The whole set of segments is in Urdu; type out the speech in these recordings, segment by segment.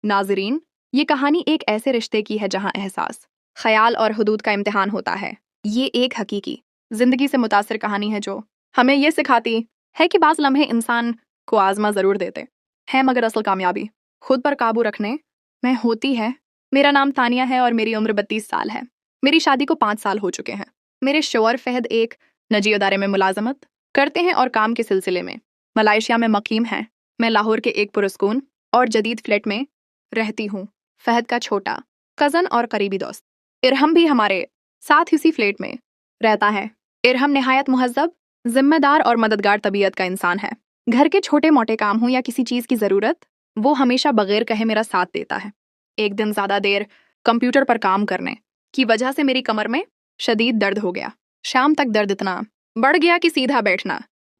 ناظرین، یہ کہانی ایک ایسے رشتے کی ہے جہاں احساس، خیال اور حدود کا امتحان ہوتا ہے۔ یہ ایک حقیقی زندگی سے متاثر کہانی ہے جو ہمیں یہ سکھاتی ہے کہ بعض لمحے انسان کو آزما ضرور دیتے ہیں، مگر اصل کامیابی خود پر قابو رکھنے میں ہوتی ہے۔ میرا نام تانیہ ہے اور میری عمر 32 سال ہے۔ میری شادی کو 5 سال ہو چکے ہیں۔ میرے شوہر فہد ایک نجی ادارے میں ملازمت کرتے ہیں اور کام کے سلسلے میں ملائیشیا میں مقیم ہیں۔ میں لاہور کے ایک پرسکون اور جدید فلیٹ میں رہتی ہوں۔ فہد کا چھوٹا کزن اور قریبی دوست ارہم بھی ہمارے ساتھ اسی فلیٹ میں رہتا ہے۔ ارہم نہایت مہذب، ذمہ دار اور مددگار طبیعت کا انسان ہے۔ گھر کے چھوٹے موٹے کام ہوں یا کسی چیز کی ضرورت، وہ ہمیشہ بغیر کہے میرا ساتھ دیتا ہے۔ ایک دن زیادہ دیر کمپیوٹر پر کام کرنے کی وجہ سے میری کمر میں شدید درد ہو گیا۔ شام تک درد اتنا بڑھ گیا کہ سیدھا بیٹھنا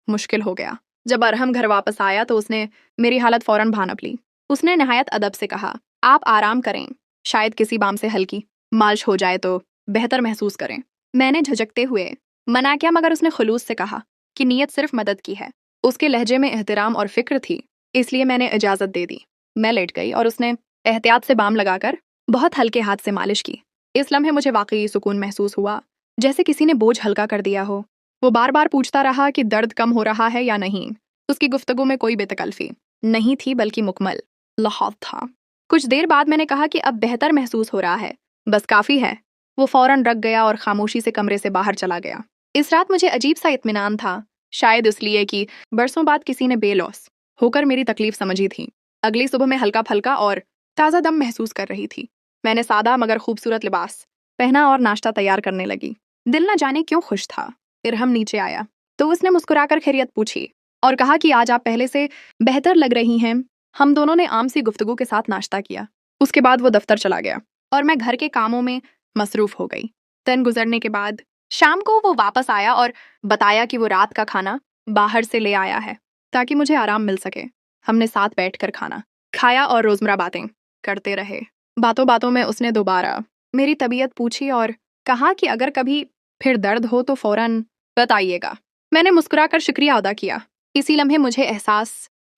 مشکل ہو گیا۔ جب ارہم گھر واپس آیا تو اس نے میری حالت فوراً بھانپ لی۔ اس نے نہایت ادب سے کہا، آپ آرام کریں، شاید کسی بام سے ہلکی مالش ہو جائے تو بہتر محسوس کریں۔ میں نے جھجکتے ہوئے منع کیا، مگر اس نے خلوص سے کہا کہ نیت صرف مدد کی ہے۔ اس کے لہجے میں احترام اور فکر تھی، اس لیے میں نے اجازت دے دی۔ میں لیٹ گئی اور اس نے احتیاط سے بام لگا کر بہت ہلکے ہاتھ سے مالش کی۔ اس لمحے مجھے واقعی سکون محسوس ہوا، جیسے کسی نے بوجھ ہلکا کر دیا ہو۔ وہ بار بار پوچھتا رہا کہ درد کم ہو رہا ہے یا نہیں۔ اس کی گفتگو میں کوئی بے تکلفی نہیں تھی، بلکہ مکمل لحاظ تھا۔ کچھ دیر بعد میں نے کہا کہ اب بہتر محسوس ہو رہا ہے، بس کافی ہے۔ وہ فوراً رک گیا اور خاموشی سے کمرے سے باہر چلا گیا۔ اس رات مجھے عجیب سا اطمینان تھا، شاید اس لیے کہ برسوں بعد کسی نے بے لوث ہو کر میری تکلیف سمجھی تھی۔ اگلی صبح میں ہلکا پھلکا اور تازہ دم محسوس کر رہی تھی۔ میں نے سادہ مگر خوبصورت لباس پہنا اور ناشتہ تیار کرنے لگی۔ دل نہ جانے کیوں خوش تھا۔ ارہم نیچے آیا تو اس نے مسکرا کر خیریت پوچھی اور کہا کہ آج آپ پہلے سے بہتر لگ رہی ہیں۔ ہم دونوں نے عام سی گفتگو کے ساتھ ناشتہ کیا۔ اس کے بعد وہ دفتر چلا گیا اور میں گھر کے کاموں میں مصروف ہو گئی۔ دن گزرنے کے بعد شام کو وہ واپس آیا اور بتایا کہ وہ رات کا کھانا باہر سے لے آیا ہے تاکہ مجھے آرام مل سکے۔ ہم نے ساتھ بیٹھ کر کھانا کھایا اور روزمرہ باتیں کرتے رہے۔ باتوں باتوں میں اس نے دوبارہ میری طبیعت پوچھی اور کہا کہ اگر کبھی پھر درد ہو تو فوراً بتائیے گا۔ میں نے مسکرا کر شکریہ ادا کیا۔ اسی لمحے مجھے احساس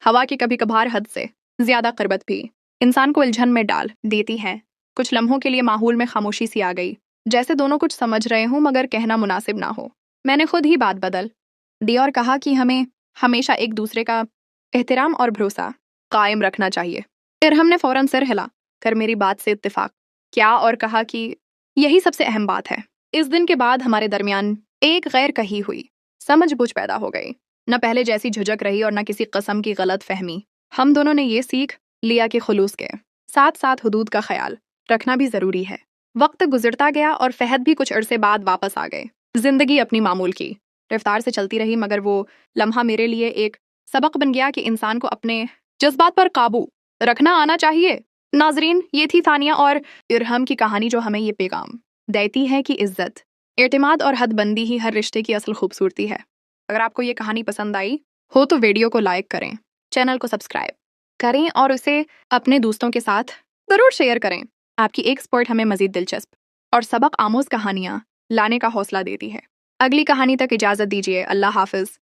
ہوا کی کبھی کبھار حد سے زیادہ قربت بھی انسان کو الجھن میں ڈال دیتی ہے۔ کچھ لمحوں کے لیے ماحول میں خاموشی سی آ گئی، جیسے دونوں کچھ سمجھ رہے ہوں مگر کہنا مناسب نہ ہو۔ میں نے خود ہی بات بدل دی اور کہا کہ ہمیں ہمیشہ ایک دوسرے کا احترام اور بھروسہ قائم رکھنا چاہیے۔ ارہم نے فوراً سر ہلا کر میری بات سے اتفاق کیا اور کہا کہ یہی سب سے اہم بات ہے۔ اس دن کے بعد ہمارے درمیان ایک غیر کہی ہوئی سمجھ بوجھ پیدا ہو گئی، نہ پہلے جیسی جھجک رہی اور نہ کسی قسم کی غلط فہمی۔ ہم دونوں نے یہ سیکھ لیا کہ خلوص کے ساتھ ساتھ حدود کا خیال رکھنا بھی ضروری ہے۔ وقت گزرتا گیا اور فہد بھی کچھ عرصے بعد واپس آ گئے۔ زندگی اپنی معمول کی رفتار سے چلتی رہی، مگر وہ لمحہ میرے لیے ایک سبق بن گیا کہ انسان کو اپنے جذبات پر قابو رکھنا آنا چاہیے۔ ناظرین، یہ تھی تانیہ اور ارہم کی کہانی جو ہمیں یہ پیغام دیتی ہے کہ عزت، اعتماد اور حد بندی ہی ہر رشتے کی اصل خوبصورتی ہے۔ اگر آپ کو یہ کہانی پسند آئی ہو تو ویڈیو کو لائک کریں، چینل کو سبسکرائب کریں اور اسے اپنے دوستوں کے ساتھ ضرور شیئر کریں۔ آپ کی ایک سپورٹ ہمیں مزید دلچسپ اور سبق آموز کہانیاں لانے کا حوصلہ دیتی ہے۔ اگلی کہانی تک اجازت دیجیے۔ اللہ حافظ۔